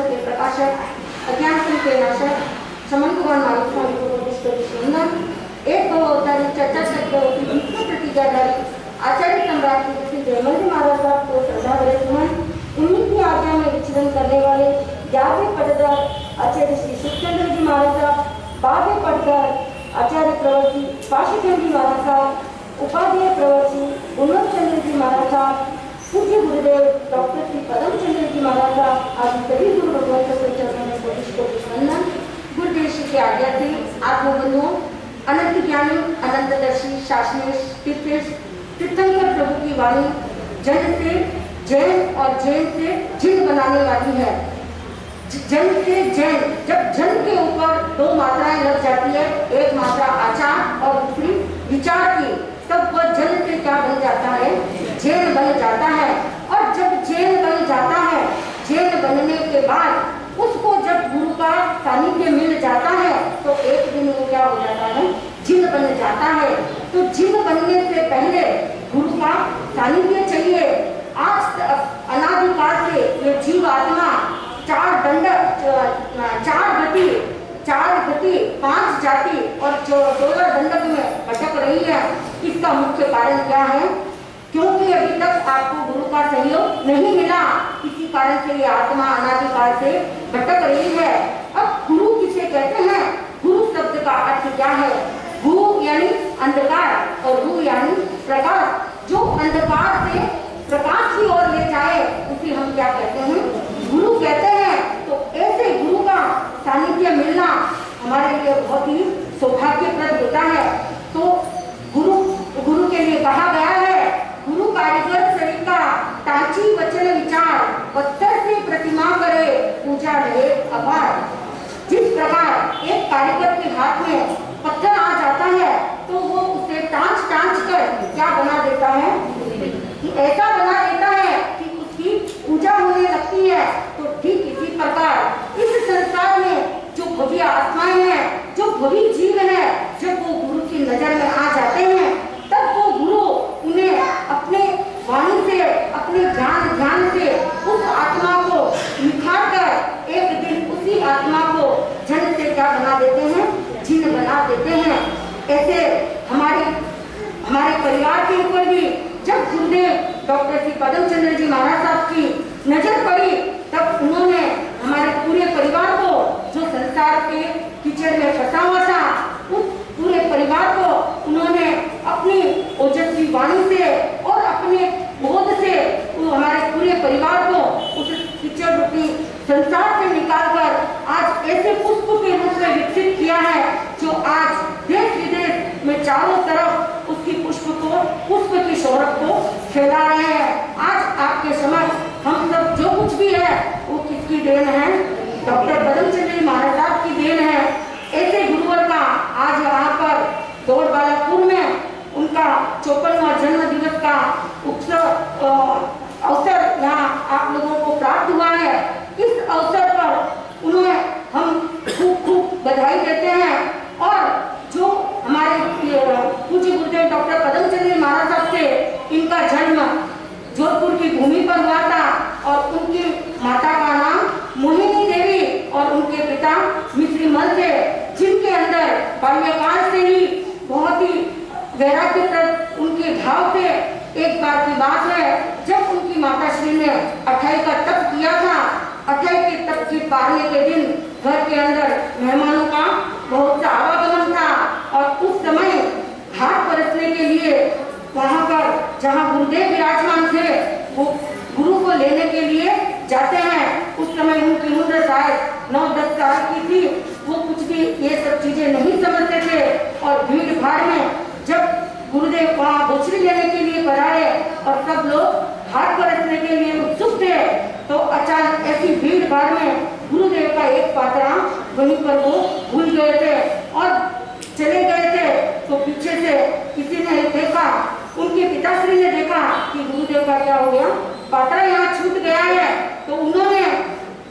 शास्त्र के प्रकाशक, अज्ञान के नाशक, समन कुमार मालिक स्वामी को वंदन। एक दो अवतारी चर्चा चक्रवर्ती विष्णु प्रतिज्ञाधारी आचार्य सम्राट श्री जयमंदी महाराज साहब को श्रद्धा भरे सुमन। उन्हीं की आज्ञा में विचरण करने वाले 11वें पटदार आचार्य श्री सुखचंद्र जी महाराज साहब, 12वें पटदार आचार्य प्रवर्ती पाशीचंद जी महाराज साहब, उपाध्याय प्रवर्ती उन्नत चंद्र जी महाराज साहब, पूज्य गुरुदेव डॉक्टर श्री पदम चंद्र जी महाराज साहब आदि सभी गुरु भगवान के चरणों में कोटि वंदन। गुरुदेव की आज्ञा से आत्मबंधुओं, अनंत ज्ञानी, अनंतदर्शी, शासनेश, तीर्थंकर प्रभु की वाणी जन से जैन और जैन से जिन बनाने वाली है। जन से जैन, जब जन के ऊपर दो मात्राएं लग जाती है, एक मात्रा आचार और दूसरी विचार की, तब वह जन से क्या बन जाता है? जैन बन जाता है। और जब जैन बन जाता है, जैन बनने के बाद उसको जब गुरु का सानिध्य मिल जाता है तो एक दिन वो क्या हो जाता है? जिन बन जाता है। तो जिन बनने से पहले गुरु का सानिध्य चाहिए। आज अनादिकाल से ये जीव आत्मा चार गति 5 जाति और 14 दंडक में भटक रही है। इसका मुख्य कारण क्या है? क्योंकि अभी तक आपको गुरु का सहयोग नहीं मिला, इसी कारण से ये आत्मा अनादिकाल से भटक रही है। अब गुरु किसे कहते हैं? गुरु शब्द का अर्थ क्या है? गु यानी अंधकार और रु यानी प्रकाश। जो अंधकार से प्रकाश की ओर ले जाए उसे हम क्या कहते हैं? गुरु कहते हैं। तो ऐसे गुरु का सानिध्य मिलना हमारे लिए बहुत ही सौभाग्यप्रद होता है। तो गुरु के लिए कहा गया है, गुरु कारीगर सरिता ताची वचन विचार, पत्थर से प्रतिमा करे पूजा रहे अपार। जिस प्रकार एक कारीगर के हाथ में पत्थर आ जाता है तो वो उसे टांच कर क्या बना देता है? ऐसा बना देता है कि उसकी पूजा होने लगती है। तो ठीक इसी प्रकार इस संसार में जो भव्य आत्माएं हैं, जो भव्य जीव है, जब वो गुरु की नजर में आ जाते हैं तब वो गुरु उन्हें अपने वाणी से, अपने ध्यान से उस आत्मा को निखार कर एक दिन उसी आत्मा को जन से क्या बना देते हैं? जिन बना देते हैं। ऐसे हमारे परिवार के ऊपर भी जब गुरुदेव डॉक्टर श्री पदम चंद्र जी महाराज साहब की नजर पड़ी तब उन्होंने हमारे पूरे परिवार को, जो संसार के कीचड़ में फंसा हुआ था, उस पूरे परिवार को उन्होंने अपनी ओजस्वी वाणी से और अपने बोध से हमारे पूरे परिवार को उस कीचड़ रूपी संसार से निकालकर आज ऐसे पुष्प के रूप में विकसित किया है, जो आज देश विदेश में चारों तरफ उसकी पुष्प की शोहरत को फैला रहे हैं। आज आपके समक्ष हम सब जो कुछ भी है वो किसकी देन है? डॉक्टर पदम चंद्र जी महाराज साहब की देन है। ऐसे गुरुवर का आज यहाँ पर दौड़ बालापुर में उनका 54वां जन्म दिवस का अवसर यहाँ आप लोगों को प्राप्त हुआ है। इस अवसर पर उन्हें हम खूब बधाई देते हैं। और जो हमारे पूज्य गुरुदेव डॉक्टर पदम चंद्र महाराज साहब से इनका जन्म जोधपुर की भूमि पर हुआ था और उनकी माता का नाम मोहिनी देवी और उनके पिता मिश्रीमल थे, जिनके अंदर बाल्यकाल से ही बहुत ही वैराग्यप्रद उनके भाव थे। एक बार की बात है, जब उनकी माता श्री ने 28 का तप किया था, 28 के तप की पारने के दिन घर के अंदर मेहमानों का बहुत सा आवागमन था और उस समय घाट परसने के लिए वहां पर जहां गुरुदेव विराजमान थे वो गुरु को लेने के लिए जाते हैं। उस समय उनकी उम्र शायद 9-10 साल की थी। वो कुछ भी ये सब चीजें नहीं समझते थे और भीड़ भाड़ में जब गुरुदेव वहाँ बोछड़ी लेने के लिए पधारे और सब लोग हाथ परसने के लिए उत्सुक थे, तो अचानक ऐसी भीड़ भाड़ में गुरुदेव का एक पात्रा वहीं पर वो भूल गए थे और चले गए थे। तो पीछे से किसी ने देखा, उनके पिताश्री ने देखा कि गुरुदेव का क्या हो गया, पात्रा यहाँ छूट गया है। तो उन्होंने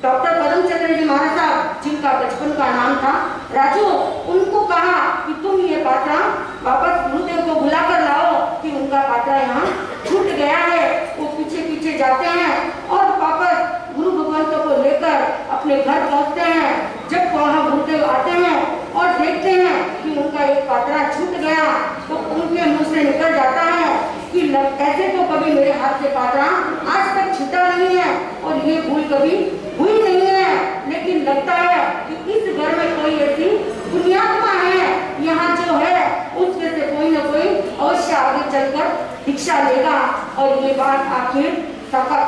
डॉक्टर पदम चंद्र जी महाराज साहब, जिनका बचपन का नाम था राजू, उनको कहा कि तुम ये पात्रा वापस गुरुदेव को बुला कर लाओ कि उनका पात्रा यहाँ छूट गया है। वो पीछे पीछे जाते हैं और वापस गुरु भगवंतों को लेकर अपने घर पहुंचते हैं, जब वहाँ गुरुदेव आते हैं और देखते हैं कि उनका एक पात्रा छूट गया, तो उनके मुंह से निकल जाता है कि ऐसे तो कभी मेरे हाथ से पात्रा आज तक छूटा नहीं है और ये भूल कभी हुई नहीं है, लेकिन लगता है कि इस घर में कोई ऐसी पुण्यात्मा है, यहाँ जो है उसमें से कोई न कोई अवश्य आगे चलकर दीक्षा लेगा। और ये बात आखिर साकार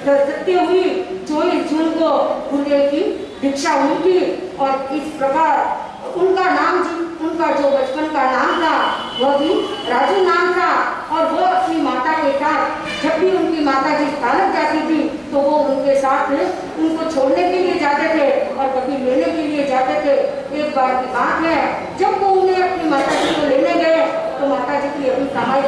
कर सकती हुई 24 जून को गुरुदेव की दीक्षा हुई थी। और इस प्रकार उनका जो बचपन का नाम था वह भी राजू नाम था। और वो अपनी माता के साथ जब भी उनकी माता जी स्थानक जाती थी तो वो उनके साथ उनको छोड़ने के लिए जाते थे और कभी लेने के लिए जाते थे। एक बार की बात है, जब वो उन्हें अपनी माता जी को लेने गए तो माता जी की अभी सामायिक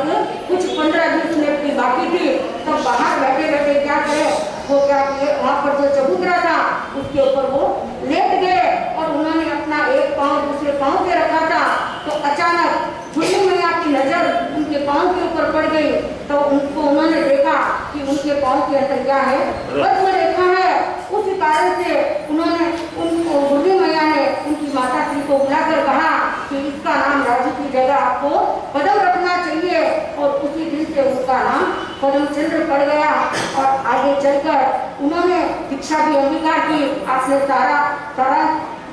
कुछ 15-20 मिनट की बाकी थी। तब बाहर बैठे बैठे क्या करे, वो क्या किए, वहाँ पर जो चबूतरा था उसके ऊपर वो लेट गए और उन्होंने अपना एक पाँव दूसरे पाँव पे रखा था। तो अचानक गुरु मैया की नजर उनके पाँव के ऊपर पड़ गई। तो उन्होंने देखा कि उनके पाँव के अंदर क्या है, पद्म रेखा है। उस कारण से उन्होंने गुरु मैया ने उनकी माता श्री को बुलाकर कहा कि इसका नाम राजू की जगह आपको पद्म रखना चाहिए। और उसी दिन से उनका नाम पद्मचंद्र पड़ गया। और आगे चलकर उन्होंने दीक्षा भी अंगीकार की। आपने सारा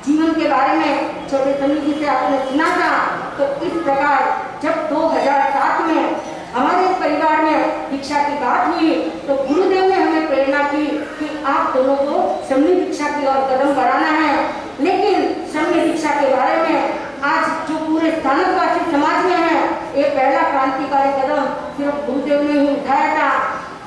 जीवन के बारे में छोटे समी जी से आपने सुना था। तो इस प्रकार जब 2007 में हमारे परिवार में दीक्षा की बात हुई तो गुरुदेव ने हमें प्रेरणा की कि आप दोनों को शमनी दीक्षा की ओर कदम बढ़ाना है। लेकिन शमनी दीक्षा के बारे में आज जो पूरे स्थानकवासी समाज में है, ये पहला क्रांतिकारी कदम सिर्फ गुरुदेव ने ही उठाया था।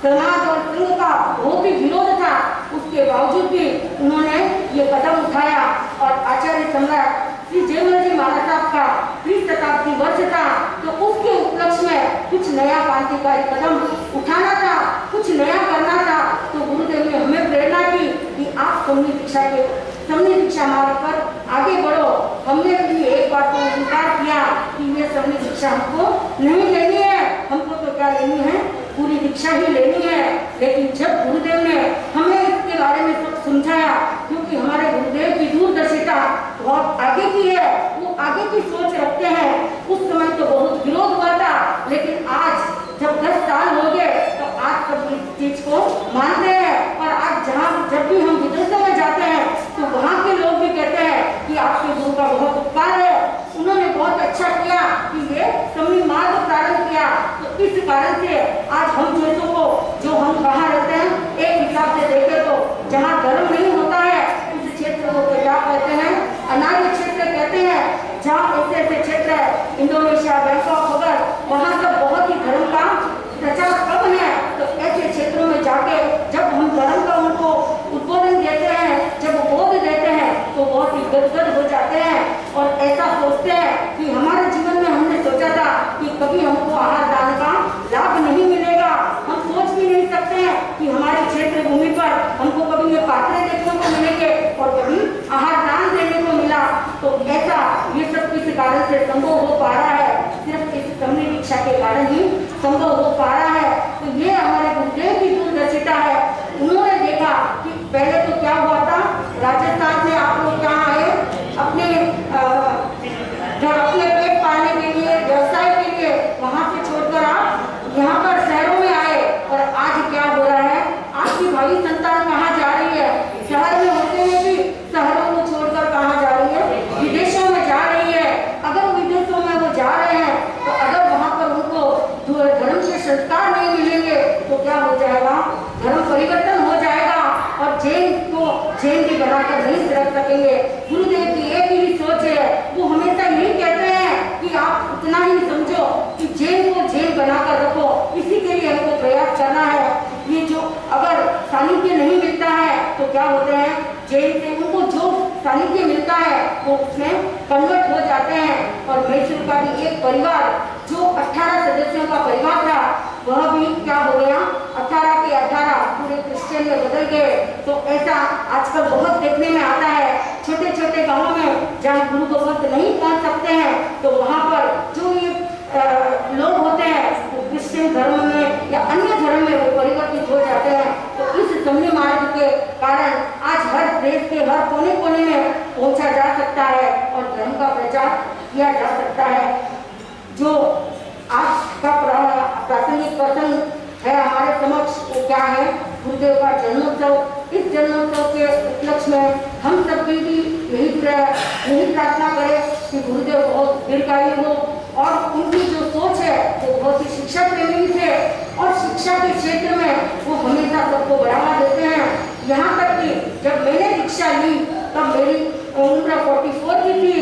समाज और संघ का बहुत ही विरोध था, उसके बावजूद भी उन्होंने ये कदम उठाया। और आचार्य सम्राट श्री जयमल जी महाराज साहब का 30 शताब्दी वर्ष था, तो उसके उपलक्ष्य में कुछ नया क्रांतिकारी कदम उठाना था, कुछ नया करना था। तो गुरुदेव ने हमें प्रेरणा की कि आप शमनी दीक्षा मार्ग पर आगे बढ़ो। हमने भी एक बार को इनकार किया कि ये शमनी दीक्षा हमको नहीं लेनी है, हमको तो क्या लेनी है, पूरी दीक्षा ही लेनी है। लेकिन जब गुरुदेव ने हमें इसके बारे में सब समझाया, क्योंकि हमारे गुरुदेव की दूरदर्शिता बहुत आगे की है, वो आगे की सोच रखते हैं। उस समय तो बहुत विरोध हुआ था, लेकिन आज जब 10 साल हो गए तो आज सब इस चीज को मानते हैं। और आज जब भी हम विदेशों में जाते हैं तो वहाँ के लोग भी कहते हैं कि आपके गुरु का बहुत उपकार है, उन्होंने बहुत अच्छा किया कि ये शमनी मार्ग प्रारंभ किया। तो इस कारण से आज हम जैसों को जो हम कहाँ रहते हैं, एक हिसाब से देखें तो जहाँ धर्म नहीं होता है उस क्षेत्र को क्या कहते हैं, अनार्य क्षेत्र कहते हैं। जहाँ ऐसे ऐसे क्षेत्र है, इंडोनेशिया, बैंकॉक वगैरह, वहाँ सब बहुत ही धर्म का प्रचार कम है। तो ऐसे क्षेत्रों में जाके जब हम धर्म का उनको उद्बोधन देते हैं, जब बोध देते हैं तो बहुत ही गदगद हो जाते हैं और ऐसा सोचते हैं कि हमारे जीवन में हमने सोचा था कि कभी हमको आहार दान का लाभ नहीं मिलेगा। हम सोच भी नहीं सकते हैं कि हमारे क्षेत्र भूमि पर हमको कभी ये पात्रे देखने को मिलेंगे और कभी आहार दान देने को मिला। तो ऐसा ये सब किस कारण से संभव हो पा रहा है, सिर्फ इस शमनी दीक्षा के कारण ही संभव हो पा रहा है। तो ये हमारे गुरुदेव की दूरदर्शिता है। उन्होंने देखा कि पहले तो क्या हुआ था, राजस्थान से आप लोग क्या आए अपने पेट पालने के लिए, व्यवसाय के लिए, वहाँ से छोड़कर आप यहाँ पर शहरों में आए। और आज क्या हो रहा है, आपकी भावी संतान कहाँ जा रही है, शहर में होते हुए भी शहरों को छोड़कर कहाँ जा रही है, विदेशों में जा रही है। अगर विदेशों में वो जा रहे हैं तो अगर वहाँ पर उनको धर्म के संस्कार नहीं मिलेंगे तो क्या हो जाएगा, धर्म परिवर्तन हो जाएगा और जैन भी बनाकर नहीं रख सकेंगे। गुरुदेव की एक ही सोच है, वो हमेशा यही कहते हैं कि आप उतना ही समझो कि जैन को जैन बनाकर रखो, इसी के लिए हमको प्रयास करना है। ये जो अगर सानिध्य नहीं मिलता है तो क्या होते हैं, जैन से उनको जो सानिध्य मिलता है वो उसमें कन्वर्ट हो जाते हैं। और मैसूर का भी एक परिवार जो 18 सदस्यों का परिवार था, वह भी क्या हो गया, 18 के 18 पूरे क्रिश्चियन में बदल गए। तो ऐसा आजकल बहुत देखने में आता है। छोटे छोटे गांवों में जहाँ गुरु भगवत नहीं पहुँच सकते हैं तो वहाँ पर जो ये लोग होते हैं वो क्रिश्चियन धर्म में या अन्य धर्म में वो परिवर्तित हो जाते हैं। तो इस शमनी मार्ग के कारण आज हर देश के हर कोने कोने में पहुंचा जा सकता है और धर्म का प्रचार किया जा सकता है। जो आज का प्रासंगिक प्रसंग है हमारे समक्ष वो क्या है, गुरुदेव का जन्मोत्सव। इस जन्मोत्सव के उपलक्ष्य में हम सब भी यही प्रार्थना करें कि गुरुदेव बहुत दीर्घायु हो और उनकी जो सोच है वो बहुत ही शिक्षा प्रेमी थे और शिक्षा के क्षेत्र में वो हमेशा सबको बढ़ावा देते हैं। यहाँ तक कि जब मैंने दीक्षा ली तब मेरी उम्र 44 की थी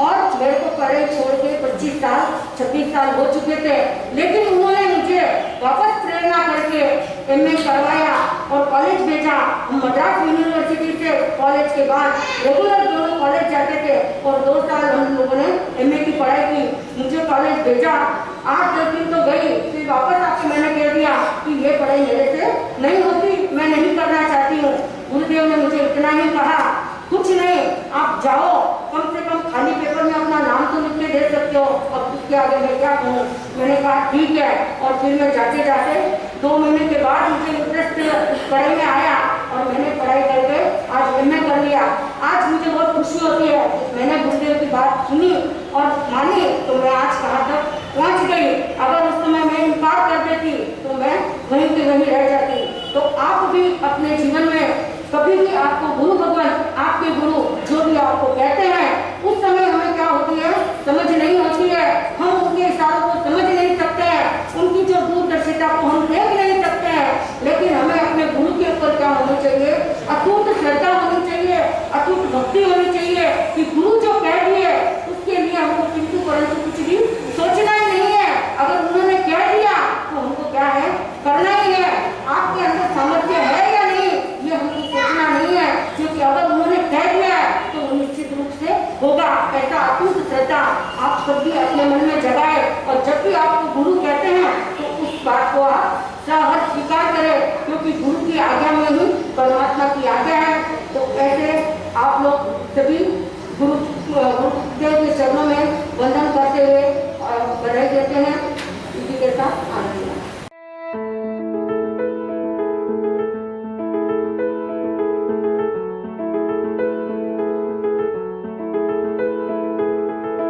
और मेरे को पढ़ाई छोड़ के 25 साल 26 साल हो चुके थे, लेकिन उन्होंने मुझे वापस प्रेरणा करके एमए करवाया और कॉलेज भेजा। हम मद्रास यूनिवर्सिटी से कॉलेज के बाद रेगुलर दोनों कॉलेज जाते थे और 2 साल हम लोगों ने एमए की पढ़ाई की। मुझे कॉलेज भेजा, 8-10 दिन तो गई, फिर वापस आके मैंने कह दिया कि ये पढ़ाई मेरे से नहीं होती, मैं नहीं करना चाहती हूँ। गुरुदेव ने मुझे इतना ही कहा, कुछ नहीं, आप जाओ, कम से कम खाली पेपर में अपना नाम तो लिख के दे सकते हो, अब उसके आगे मैं क्या कहूँ। मैंने कहा ठीक है, और फिर मैं जाते जाते 2 महीने के बाद मुझे इंटरेस्ट पढ़ाई में आया और मैंने पढ़ाई करके आज एमए कर लिया। आज मुझे बहुत खुशी होती है, मैंने गुरुदेव की बात सुनी और मानी तो मैं आज कहाँ तक पहुँच गई। अगर उस समय मैं इनकार कर देती तो मैं वहीं की वहीं रह जाती। तो आप भी अपने जीवन में कभी भी आपको गुरु भगवान, आपके गुरु जो भी आपको कहते हैं, उस समय हमें क्या होती है, समझ नहीं होती है, हम उनके इशारों को समझ नहीं सकते हैं, उनकी जो दूरदर्शिता को हम देख नहीं सकते हैं, लेकिन हमें अपने गुरु के ऊपर क्या होनी चाहिए, अटूट श्रद्धा होनी चाहिए, अटूट भक्ति होनी चाहिए कि गुरु जो कह दिए उसके लिए हमको किंतु परंतु कुछ भी सोचना ही नहीं है। अगर उन्होंने कह दिया तो हमको क्या है, करना ही है। आपके अंदर सामर्थ्य है या नहीं ये हमको सोचना नहीं है, क्योंकि अगर उन्होंने कह दिया तो वो निश्चित रूप से होगा। ऐसा अटूट श्रद्धा आप सब भी अपने मन में जगाए और जब भी आपको गुरु कहते हैं तो उस बात को आप सहर्ष स्वीकार करें, क्योंकि गुरु की आज्ञा में ही परमात्मा की आज्ञा है। तो ऐसे आप लोग सभी गुरुदेव के चरणों में वंदन करते हुए बधाई